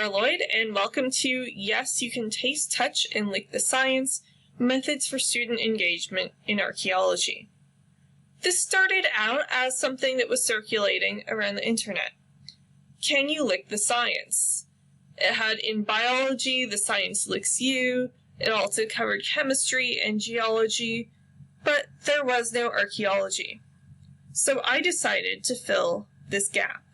Laura Lloyd, and welcome to Yes, You Can Taste, Touch, and Lick the Science, Methods for Student Engagement in Archaeology. This started out as something that was circulating around the internet. Can you lick the science? It had in biology, the science licks you. It also covered chemistry and geology, but there was no archaeology. So I decided to fill this gap.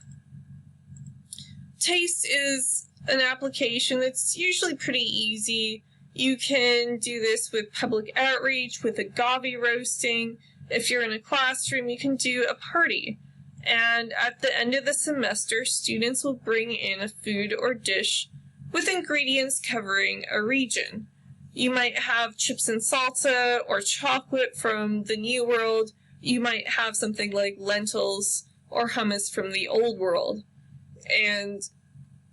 Taste is an application that's usually pretty easy. You can do this with public outreach, with agave roasting. If you're in a classroom, you can do a party. And at the end of the semester, students will bring in a food or dish with ingredients covering a region. You might have chips and salsa or chocolate from the New World. You might have something like lentils or hummus from the Old World. And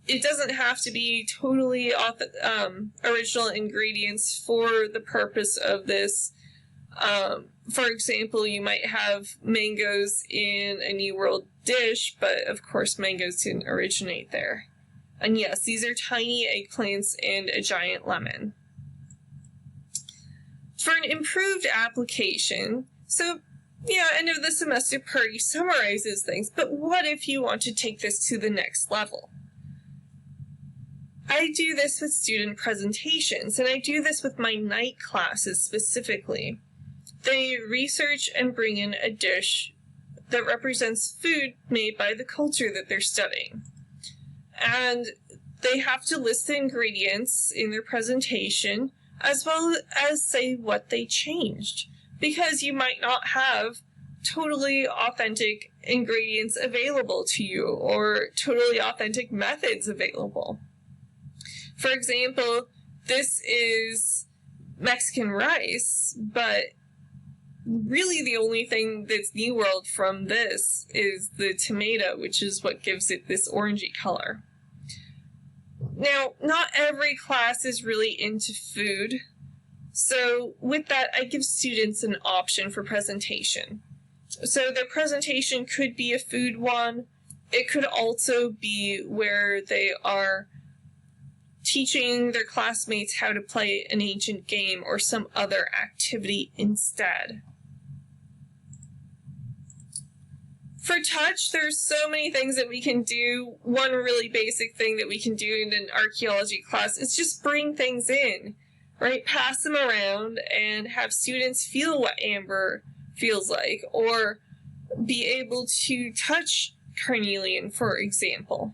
it doesn't have to be totally original ingredients for the purpose of this. For example, you might have mangoes in a New World dish, but of course mangoes didn't originate there. And yes, these are tiny eggplants and a giant lemon. For an improved application, so end of the semester party summarizes things, but what if you want to take this to the next level? I do this with student presentations, and I do this with my night classes specifically. They research and bring in a dish that represents food made by the culture that they're studying. And they have to list the ingredients in their presentation, as well as say what they changed, because you might not have totally authentic ingredients available to you or totally authentic methods available. For example, this is Mexican rice, but really the only thing that's New World from this is the tomato, which is what gives it this orangey color. Now, not every class is really into food, so with that, I give students an option for presentation. So their presentation could be a food one. It could also be where they are teaching their classmates how to play an ancient game or some other activity instead. For touch, there's so many things that we can do. One really basic thing that we can do in an archaeology class is just bring things in, right? Pass them around and have students feel what amber feels like, or be able to touch carnelian, for example.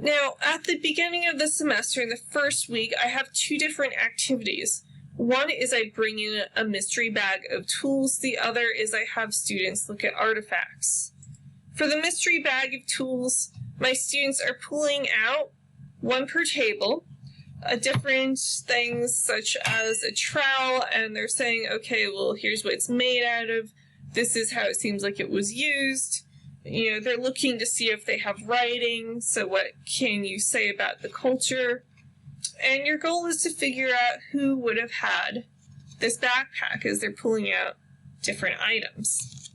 Now, at the beginning of the semester, in the first week, I have two different activities. One is I bring in a mystery bag of tools. The other is I have students look at artifacts. For the mystery bag of tools, my students are pulling out, one per table, different things such as a trowel, and they're saying, okay, well, here's what it's made out of. This is how it seems like it was used. They're looking to see if they have writing, so what can you say about the culture? And your goal is to figure out who would have had this backpack as they're pulling out different items.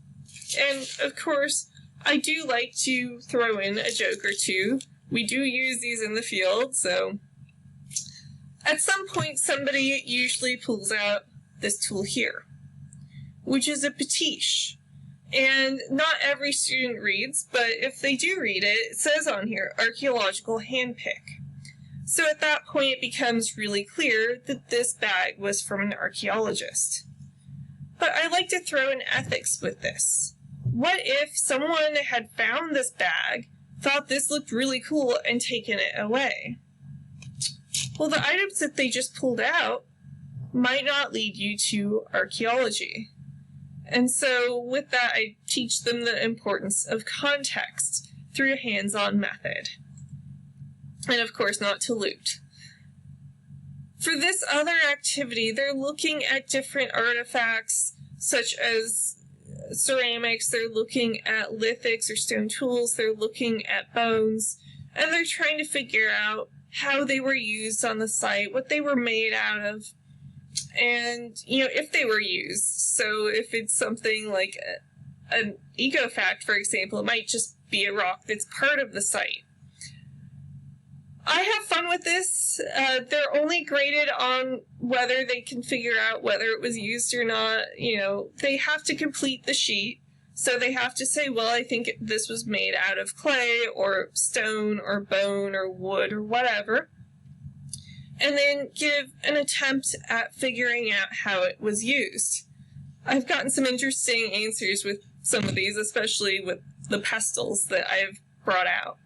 And, of course, I do like to throw in a joke or two. We do use these in the field, so at some point somebody usually pulls out this tool here, which is a pastiche. And not every student reads, but if they do read it, it says on here, archaeological handpick. So at that point, it becomes really clear that this bag was from an archaeologist. But I like to throw in ethics with this. What if someone had found this bag, thought this looked really cool, and taken it away? Well, the items that they just pulled out might not lead you to archaeology. And so with that, I teach them the importance of context through a hands-on method. And of course, not to loot. For this other activity, they're looking at different artifacts, such as ceramics, they're looking at lithics or stone tools, they're looking at bones, and they're trying to figure out how they were used on the site, what they were made out of, and, if they were used. So if it's something like an eco-fact, for example, it might just be a rock that's part of the site. I have fun with this. They're only graded on whether they can figure out whether it was used or not. You know, they have to complete the sheet. So they have to say, well, I think this was made out of clay or stone or bone or wood or whatever. And then give an attempt at figuring out how it was used. I've gotten some interesting answers with some of these, especially with the pestles that I've brought out.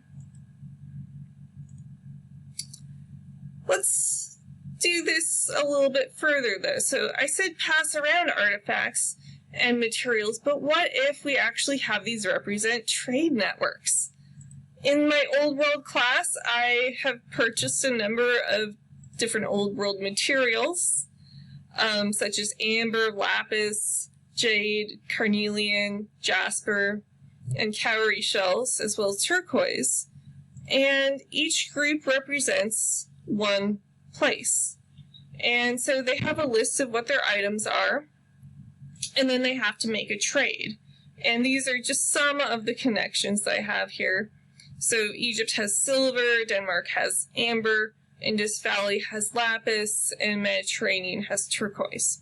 Let's do this a little bit further, though. So I said pass around artifacts and materials, but what if we actually have these represent trade networks? In my Old World class, I have purchased a number of different Old World materials, such as amber, lapis, jade, carnelian, jasper, and cowrie shells, as well as turquoise. And each group represents one place. And so they have a list of what their items are, and then they have to make a trade. And these are just some of the connections I have here. So Egypt has silver, Denmark has amber, Indus Valley has lapis, and Mediterranean has turquoise.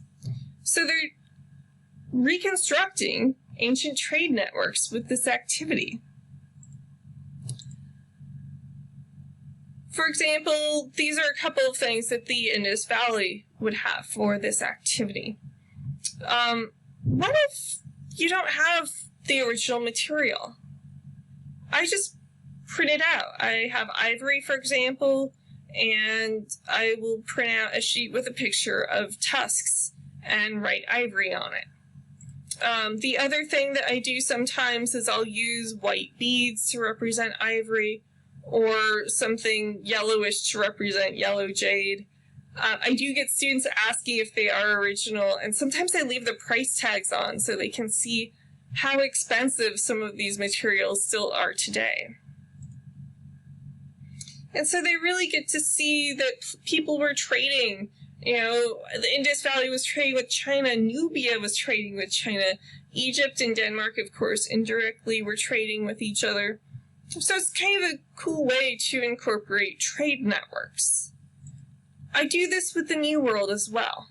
So they're reconstructing ancient trade networks with this activity. For example, these are a couple of things that the Indus Valley would have for this activity. What if you don't have the original material? I just print it out. I have ivory, for example, and I will print out a sheet with a picture of tusks and write ivory on it. The other thing that I do sometimes is I'll use white beads to represent ivory, or something yellowish to represent yellow jade. I do get students asking if they are original, and sometimes I leave the price tags on so they can see how expensive some of these materials still are today. And so they really get to see that people were trading. You know, the Indus Valley was trading with China, Nubia was trading with China, Egypt and Denmark, of course, indirectly were trading with each other. So it's kind of a cool way to incorporate trade networks. I do this with the New World as well.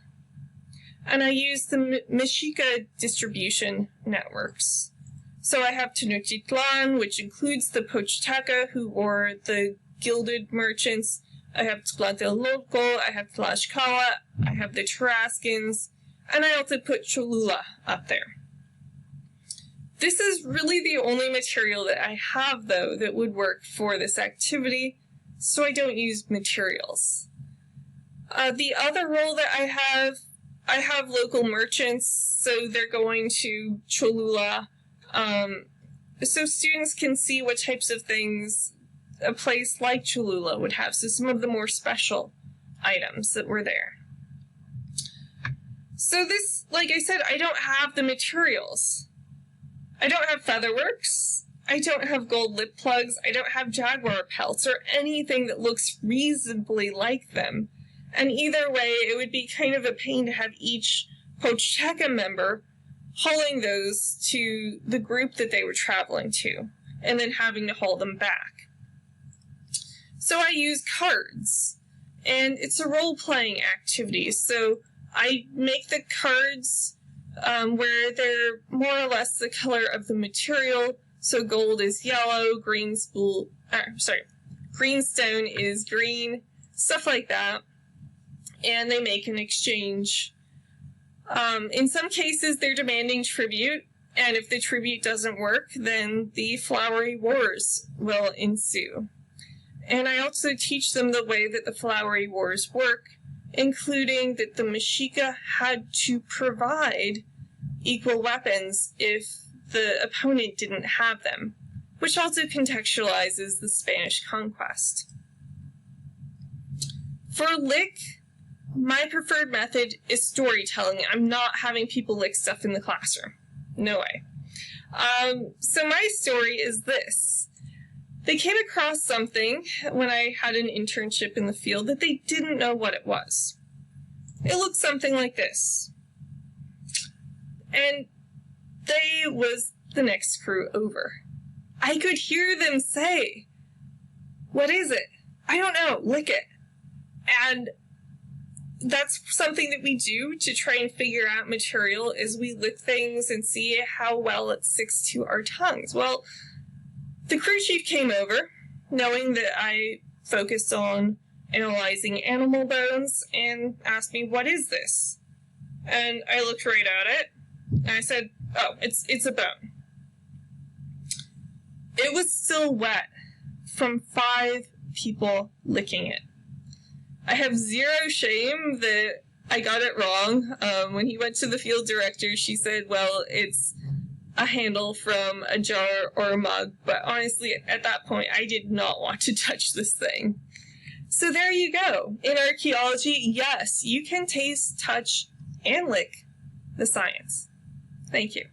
And I use the Mexica distribution networks. So I have Tenochtitlan, which includes the Pochtaca, who were the gilded merchants. I have Tlatelolco, I have Tlaxcala, I have the Tarascans, and I also put Cholula up there. This is really the only material that I have, though, that would work for this activity, so I don't use materials. The other role that I have local merchants, so they're going to Cholula, so students can see what types of things a place like Cholula would have, so some of the more special items that were there. So this, like I said, I don't have the materials. I don't have featherworks, I don't have gold lip plugs, I don't have jaguar pelts, or anything that looks reasonably like them. And either way, it would be kind of a pain to have each Pochtaca member hauling those to the group that they were traveling to, and then having to haul them back. So I use cards, and it's a role-playing activity. So I make the cards where they're more or less the color of the material. So gold is yellow, greenstone is green, stuff like that. And they make an exchange. In some cases, they're demanding tribute, and if the tribute doesn't work, then the flowery wars will ensue. And I also teach them the way that the flowery wars work, including that the Mexica had to provide equal weapons if the opponent didn't have them, which also contextualizes the Spanish conquest. For lick, my preferred method is storytelling. I'm not having people lick stuff in the classroom. No way. So my story is this. They came across something when I had an internship in the field that they didn't know what it was. It looked something like this. And the next crew over. I could hear them say, "What is it?" "I don't know, lick it." And that's something that we do to try and figure out material, is we lick things and see how well it sticks to our tongues. Well, the crew chief came over, knowing that I focused on analyzing animal bones, and asked me, "What is this?" And I looked right at it, and I said, "Oh, it's a bone." It was still wet from 5 people licking it. I have zero shame that I got it wrong. When he went to the field director, she said, "Well, it's a handle from a jar or a mug." But honestly, at that point, I did not want to touch this thing. So there you go. In archaeology, yes, you can taste, touch, and lick the science. Thank you.